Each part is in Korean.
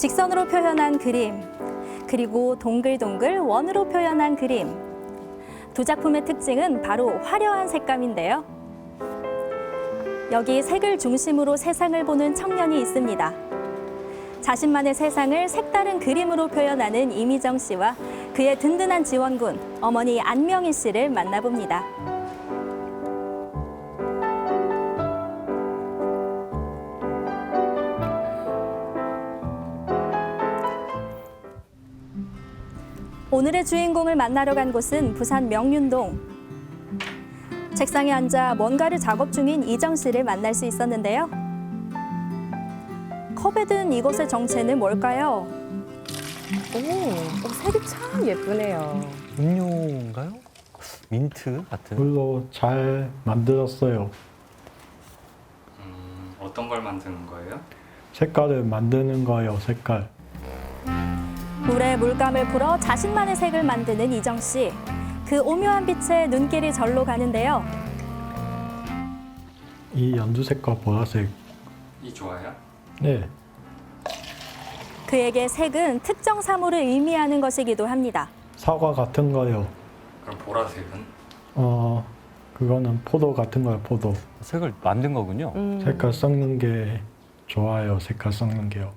직선으로 표현한 그림, 그리고 동글동글 원으로 표현한 그림. 두 작품의 특징은 바로 화려한 색감인데요. 여기 색을 중심으로 세상을 보는 청년이 있습니다. 자신만의 세상을 색다른 그림으로 표현하는 이미정 씨와 그의 든든한 지원군, 어머니 안명희 씨를 만나봅니다. 오늘의 주인공을 만나러 간 곳은 부산 명륜동. 책상에 앉아 뭔가를 작업 중인 이정 씨를 만날 수 있었는데요. 컵에 든 이것의 정체는 뭘까요? 색이 참 예쁘네요. 음료인가요? 민트 같은? 물로 잘 만들었어요. 어떤 걸 만드는 거예요? 색깔을 만드는 거예요, 색깔. 물에 물감을 풀어 자신만의 색을 만드는 이정 씨. 그 오묘한 빛에 눈길이 절로 가는데요. 이 연두색과 보라색. 이 좋아요? 네, 그에게 색은 특정 사물을 의미하는 것이기도 합니다. 사과 같은 거요. 그럼 보라색은? 그거는 포도 같은 거요, 포도. 색을 만든 거군요. 색깔 섞는 게 좋아요, 색깔 섞는 게요.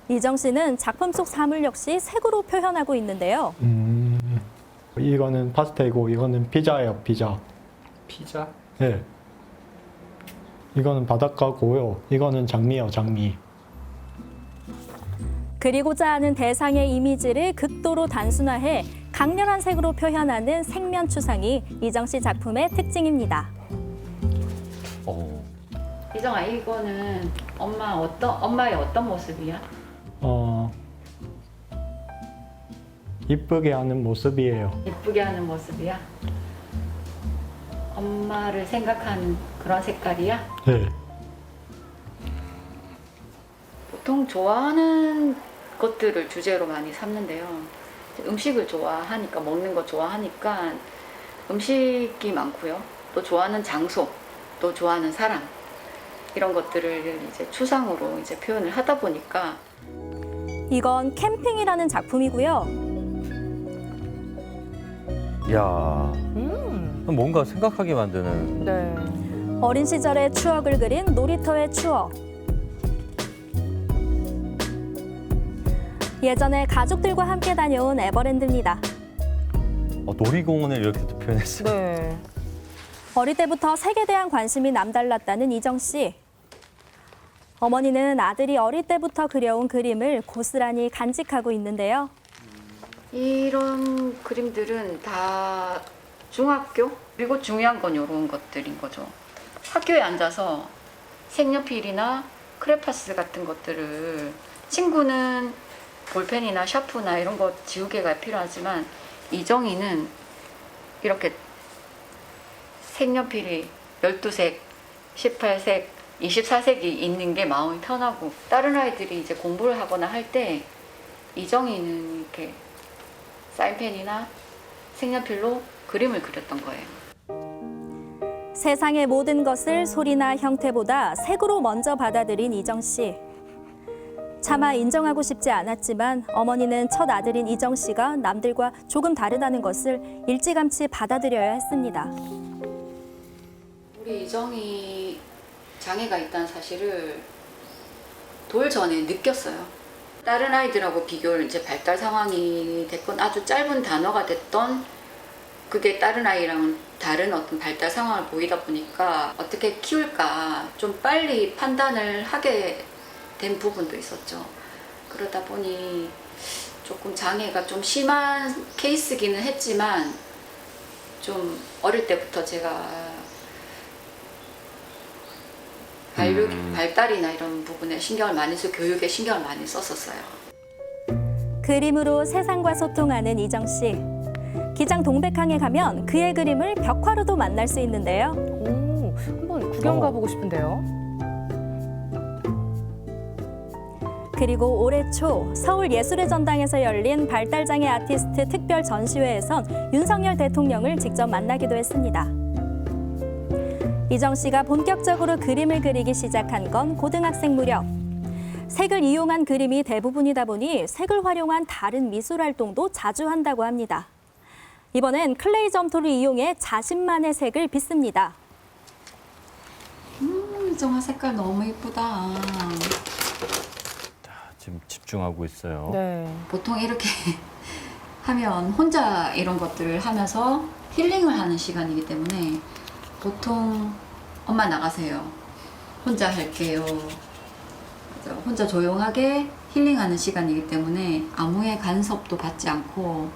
이정 씨는 작품 속 사물 역시 색으로 표현하고 있는데요. 이거는 파스텔이고 이거는 피자예요, 피자. 피자? 네. 이거는 바닷가고요. 이거는 장미예요, 장미. 그리고자 하는 대상의 이미지를 극도로 단순화해 강렬한 색으로 표현하는 색면추상이 이정 씨 작품의 특징입니다. 이정아, 이거는 엄마의 어떤 모습이야? 이쁘게 하는 모습이에요. 예쁘게 하는 모습이야? 엄마를 생각하는 그런 색깔이야? 네. 보통 좋아하는 것들을 주제로 많이 삼는데요. 음식을 좋아하니까, 먹는 거 좋아하니까 음식이 많고요. 또 좋아하는 장소, 또 좋아하는 사람, 이런 것들을 이제 추상으로 이제 표현을 하다 보니까 이건 캠핑이라는 작품이고요. 이야, 뭔가 생각하게 만드는. 네. 어린 시절의 추억을 그린 놀이터의 추억. 예전에 가족들과 함께 다녀온 에버랜드입니다. 놀이공원을 이렇게 또 표현했어요. 네. 어릴 때부터 색에 대한 관심이 남달랐다는 이정 씨. 어머니는 아들이 어릴 때부터 그려온 그림을 고스란히 간직하고 있는데요. 이런 그림들은 다 중학교? 그리고 중요한 건 이런 것들인 거죠. 학교에 앉아서 색연필이나 크레파스 같은 것들을, 친구는 볼펜이나 샤프나 이런 거 지우개가 필요하지만 이정이는 이렇게 색연필이 12색, 18색, 24색이 있는 게 마음이 편하고, 다른 아이들이 이제 공부를 하거나 할 때 이정이는 이렇게 사인펜이나 색연필로 그림을 그렸던 거예요. 세상의 모든 것을 소리나 형태보다 색으로 먼저 받아들인 이정 씨. 차마 인정하고 싶지 않았지만 어머니는 첫 아들인 이정 씨가 남들과 조금 다르다는 것을 일찌감치 받아들여야 했습니다. 우리 이정이 장애가 있다는 사실을 돌 전에 느꼈어요. 다른 아이들하고 비교를 이제 발달 상황이 됐건 아주 짧은 단어가 됐던, 그게 다른 아이랑은 다른 어떤 발달 상황을 보이다 보니까 어떻게 키울까 좀 빨리 판단을 하게 된 부분도 있었죠. 그러다 보니 조금 장애가 좀 심한 케이스기는 했지만 좀 어릴 때부터 제가 발달이나 이런 부분에 신경을 많이 써, 교육에 신경을 많이 썼었어요. 그림으로 세상과 소통하는 이정 씨. 기장 동백항에 가면 그의 그림을 벽화로도 만날 수 있는데요. 한번 구경 가보고 싶은데요. 그리고 올해 초 서울예술의 전당에서 열린 발달장애 아티스트 특별 전시회에선 윤석열 대통령을 직접 만나기도 했습니다. 이정 씨가 본격적으로 그림을 그리기 시작한 건 고등학생 무렵. 색을 이용한 그림이 대부분이다 보니 색을 활용한 다른 미술 활동도 자주 한다고 합니다. 이번엔 클레이 점토를 이용해 자신만의 색을 빚습니다. 이정아 색깔 너무 예쁘다. 지금 집중하고 있어요. 네. 보통 이렇게 하면 혼자 이런 것들을 하면서 힐링을 하는 시간이기 때문에 보통 엄마 나가세요. 혼자 할게요. 그래서 혼자 조용하게 힐링하는 시간이기 때문에 아무의 간섭도 받지 않고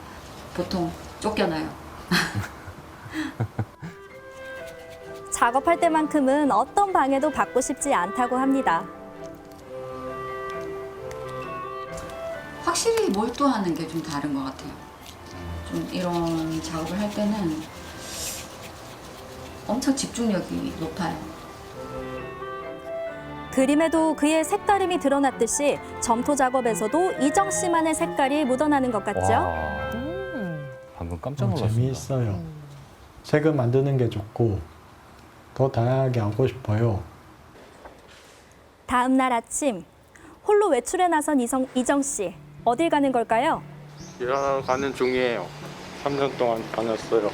보통 쫓겨나요. 작업할 때만큼은 어떤 방해도 받고 싶지 않다고 합니다. 확실히 몰두하는 게 좀 다른 것 같아요. 좀 이런 작업을 할 때는 엄청 집중력이 높아요. 그림에도 그의 색다름이 드러났듯이 점토 작업에서도 이정 씨만의 색깔이 묻어나는 것 같죠? 와, 음. 방금 깜짝 놀랐습니다. 재미있어요. 색을 만드는 게 좋고 더 다양하게 하고 싶어요. 다음 날 아침 홀로 외출에 나선 이정 씨. 어딜 가는 걸까요? 일하러 가는 중이에요. 3년 동안 다녔어요.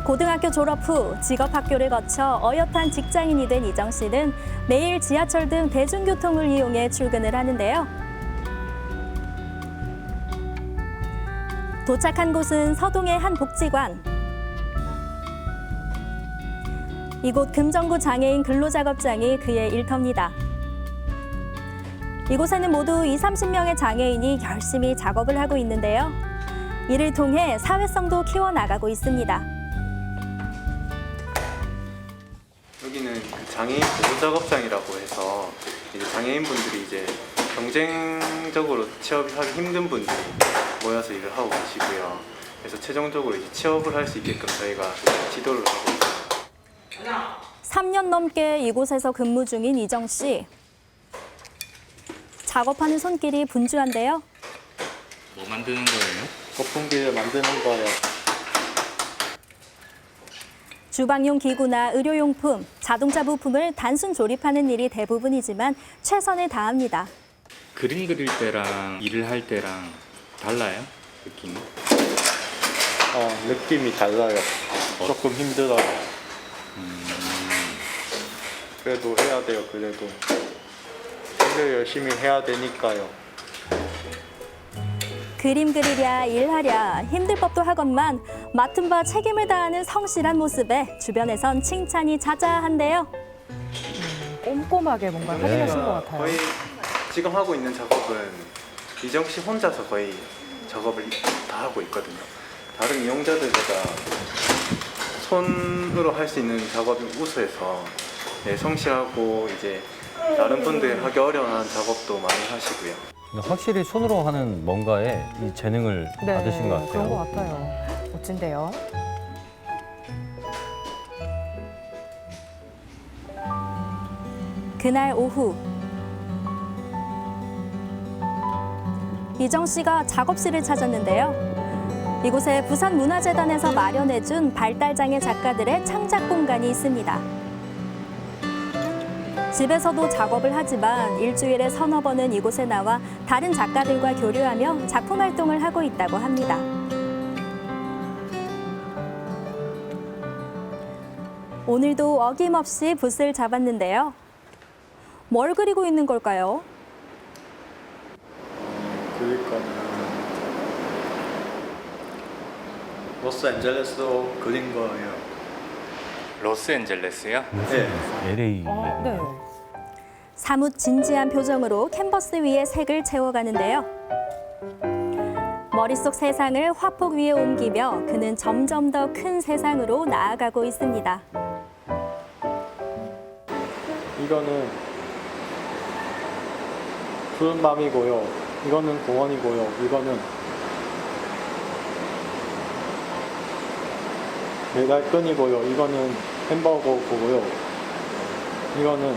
고등학교 졸업 후 직업학교를 거쳐 어엿한 직장인이 된 이정 씨는 매일 지하철 등 대중교통을 이용해 출근을 하는데요. 도착한 곳은 서동의 한 복지관. 이곳 금정구 장애인 근로작업장이 그의 일터입니다. 이곳에는 모두 20-30명의 장애인이 열심히 작업을 하고 있는데요. 이를 통해 사회성도 키워나가고 있습니다. 여기는 그 장애인 보호 작업장이라고 해서 이제 장애인분들이 이제 경쟁적으로 취업하기 힘든 분들이 모여서 일을 하고 계시고요. 그래서 최종적으로 이제 취업을 할 수 있게끔 저희가 지도를 하고 있습니다. 3년 넘게 이곳에서 근무 중인 이정 씨. 작업하는 손길이 분주한데요. 뭐 만드는 거예요? 거품기를 만드는 거예요. 주방용 기구나 의료용품, 자동차 부품을 단순 조립하는 일이 대부분이지만 최선을 다합니다. 그림 그릴 때랑 일을 할 때랑 달라요? 느낌이? 느낌이 달라요. 조금 힘들어요. 그래도 해야 돼요. 그래도 일을 열심히 해야 되니까요. 그림 그리랴 일하랴 힘들 법도 하건만 맡은 바 책임을 다하는 성실한 모습에 주변에선 칭찬이 자자한데요. 꼼꼼하게 뭔가 네. 확인하신 것 같아요. 거의 지금 하고 있는 작업은 이정 씨 혼자서 거의 작업을 다 하고 있거든요. 다른 이용자들보다 손으로 할 수 있는 작업이 우수해서 성실하고 이제 다른 분들 하기 어려운 작업도 많이 하시고요. 확실히 손으로 하는 뭔가에 이 재능을 받으신 것 같아요. 그런 것 같아요. 멋진데요. 그날 오후 이정 씨가 작업실을 찾았는데요. 이곳에 부산문화재단에서 마련해준 발달장애 작가들의 창작 공간이 있습니다. 집에서도 작업을 하지만 일주일에 서너 번은 이곳에 나와 다른 작가들과 교류하며 작품 활동을 하고 있다고 합니다. 오늘도 어김없이 붓을 잡았는데요. 뭘 그리고 있는 걸까요? 그릴 거는 로스앤젤레스로 그린 거예요. 로스앤젤레스요? 네. LA. 네. 사뭇 진지한 표정으로 캔버스 위에 색을 채워가는데요. 머릿속 세상을 화폭 위에 옮기며 그는 점점 더 큰 세상으로 나아가고 있습니다. 이거는 푸른 밤이고요. 이거는 공원이고요. 이거는 메달끈이고요. 이거는 햄버거고요. 이거는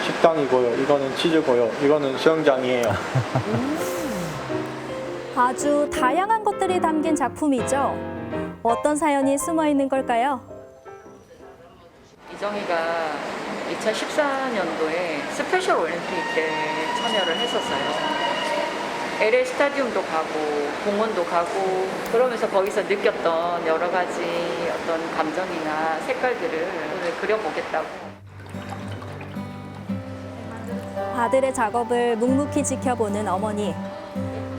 식당이고요. 이거는 치즈고요. 이거는 수영장이에요. 아주 다양한 것들이 담긴 작품이죠. 어떤 사연이 숨어 있는 걸까요? 이정이가 2014년도에 스페셜 올림픽 때 참여를 했었어요. LA 스타디움도 가고 공원도 가고 그러면서 거기서 느꼈던 여러 가지 어떤 감정이나 색깔들을 오늘 그려보겠다고. 아들의 작업을 묵묵히 지켜보는 어머니.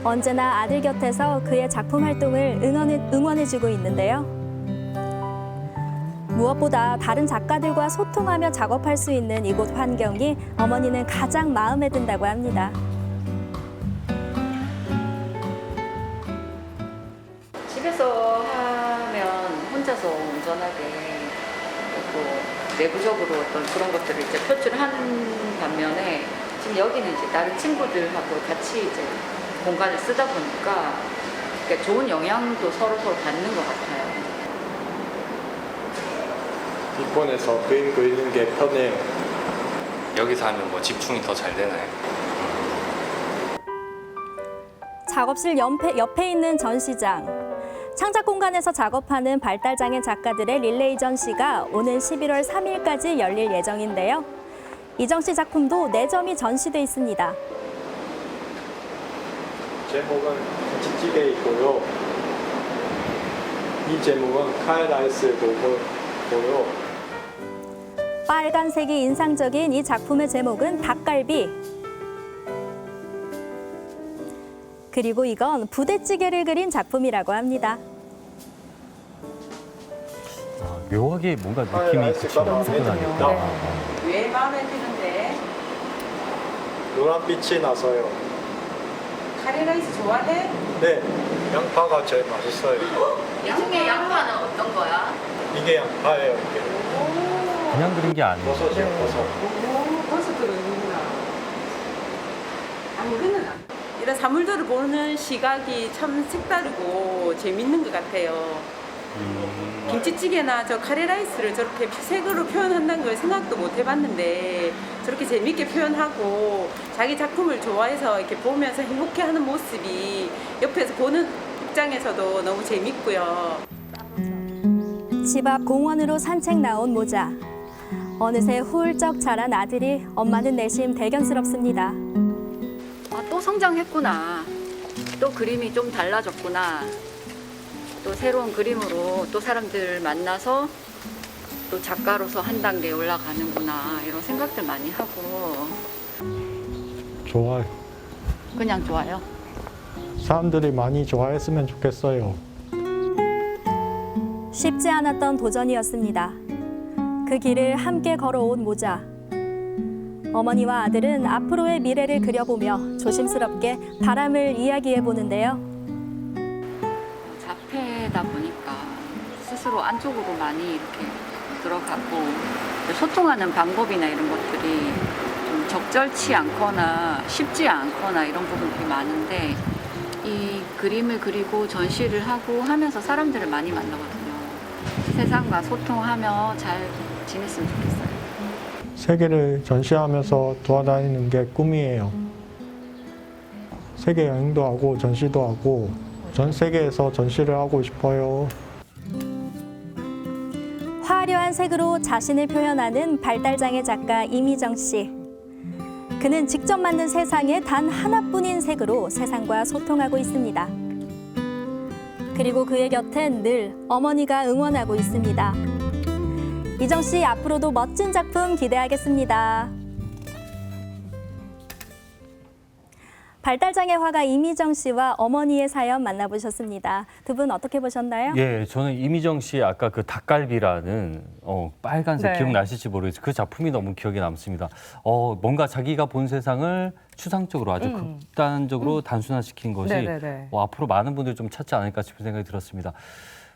언제나 아들 곁에서 그의 작품 활동을 응원해주고 있는데요. 무엇보다 다른 작가들과 소통하며 작업할 수 있는 이곳 환경이 어머니는 가장 마음에 든다고 합니다. 집에서 하면 혼자서 온전하게 또 내부적으로 어떤 그런 것들을 이제 표출하는 반면에 지금 여기는 이제 다른 친구들하고 같이 이제 공간을 쓰다 보니까 그러니까 좋은 영향도 서로 받는 것 같아요. 뒷본에서 그림 그리는 게 편해요. 여기서 하면 뭐 집중이 더 잘 되나요? 작업실 옆에 있는 전시장. 창작 공간에서 작업하는 발달장애 작가들의 릴레이 전시가 오는 11월 3일까지 열릴 예정인데요. 이정 씨 작품도 4점이 전시돼 있습니다. 제목은 김치찌개이고요. 이 제목은 카레라이스 고요. 빨간색이 인상적인 이 작품의 제목은 닭갈비. 그리고 이건 부대찌개를 그린 작품이라고 합니다. 묘하게 뭔가 느낌이 라이스 그쵸, 마음에 포근하니까. 듭니다. 왜 마음에 드는데? 노란빛이 나서요. 카레라이스 좋아해? 네, 양파가 제일 맛있어요. 이 중에 양파는 어떤 거야? 이게 양파예요, 이게. 그냥 그린 게 아니에요. 버섯이요, 버섯. 버섯 들어있는구나. 아무거나. 이런 사물들을 보는 시각이 참 색다르고 재밌는 것 같아요. 김치찌개나 저 카레라이스를 저렇게 색으로 표현한다는 걸 생각도 못 해봤는데 저렇게 재밌게 표현하고 자기 작품을 좋아해서 이렇게 보면서 행복해하는 모습이 옆에서 보는 입장에서도 너무 재밌고요. 집 앞 공원으로 산책 나온 모자. 어느새 훌쩍 자란 아들이 엄마는 내심 대견스럽습니다. 아, 또 성장했구나. 또 그림이 좀 달라졌구나. 또 새로운 그림으로 또 사람들 만나서 또 작가로서 한 단계 올라가는구나. 이런 생각들 많이 하고. 좋아요. 그냥 좋아요. 사람들이 많이 좋아했으면 좋겠어요. 쉽지 않았던 도전이었습니다. 그 길을 함께 걸어온 모자. 어머니와 아들은 앞으로의 미래를 그려보며 조심스럽게 바람을 이야기해 보는데요. 자폐다 보니까 스스로 안쪽으로 많이 이렇게 들어가고 소통하는 방법이나 이런 것들이 좀 적절치 않거나 쉽지 않거나 이런 부분들이 많은데 이 그림을 그리고 전시를 하고 하면서 사람들을 많이 만나거든요. 세상과 소통하며 잘 지냈으면 좋겠어요. 세계를 전시하면서 돌아다니는 게 꿈이에요. 세계 여행도 하고 전시도 하고 전 세계에서 전시를 하고 싶어요. 화려한 색으로 자신을 표현하는 발달장애 작가 이미정 씨. 그는 직접 만든 세상에 단 하나뿐인 색으로 세상과 소통하고 있습니다. 그리고 그의 곁엔 늘 어머니가 응원하고 있습니다. 이정 씨 앞으로도 멋진 작품 기대하겠습니다. 발달장애 화가 이미정 씨와 어머니의 사연 만나보셨습니다. 두 분 어떻게 보셨나요? 예, 저는 이미정 씨 아까 그 닭갈비라는 빨간색 네. 기억나실지 모르겠어요. 그 작품이 너무 기억에 남습니다. 뭔가 자기가 본 세상을 추상적으로 아주 극단적으로 단순화시킨 것이 네네네. 앞으로 많은 분들이 좀 찾지 않을까 싶은 생각이 들었습니다.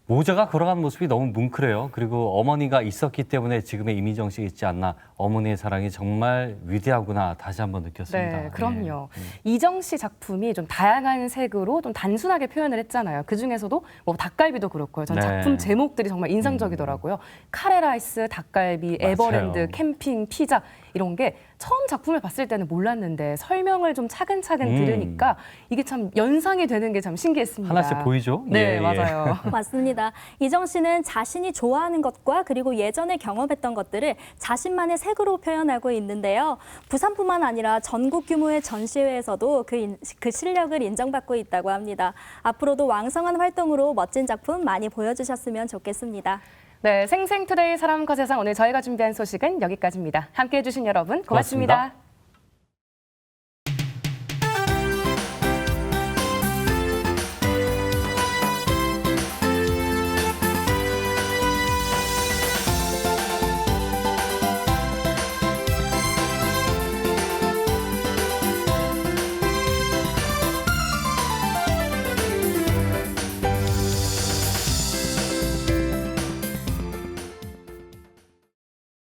모자가 걸어간 모습이 너무 뭉클해요. 그리고 어머니가 있었기 때문에 지금의 이미정 씨 있지 않나. 어머니의 사랑이 정말 위대하구나 다시 한번 느꼈습니다. 네, 그럼요. 예. 이정 씨 작품이 좀 다양한 색으로 좀 단순하게 표현을 했잖아요. 그 중에서도 뭐 닭갈비도 그렇고요. 전 네. 작품 제목들이 정말 인상적이더라고요. 카레라이스, 닭갈비, 맞아요. 에버랜드, 캠핑, 피자 이런 게 처음 작품을 봤을 때는 몰랐는데 설명을 좀 차근차근 들으니까 이게 참 연상이 되는 게 참 신기했습니다. 하나씩 보이죠? 네, 예, 예. 맞아요. 맞습니다. 맞습니다. 이정 씨는 자신이 좋아하는 것과 그리고 예전에 경험했던 것들을 자신만의 색으로 표현하고 있는데요. 부산뿐만 아니라 전국 규모의 전시회에서도 그 실력을 인정받고 있다고 합니다. 앞으로도 왕성한 활동으로 멋진 작품 많이 보여주셨으면 좋겠습니다. 네, 생생투데이 사람과 세상 오늘 저희가 준비한 소식은 여기까지입니다. 함께해 주신 여러분 고맙습니다.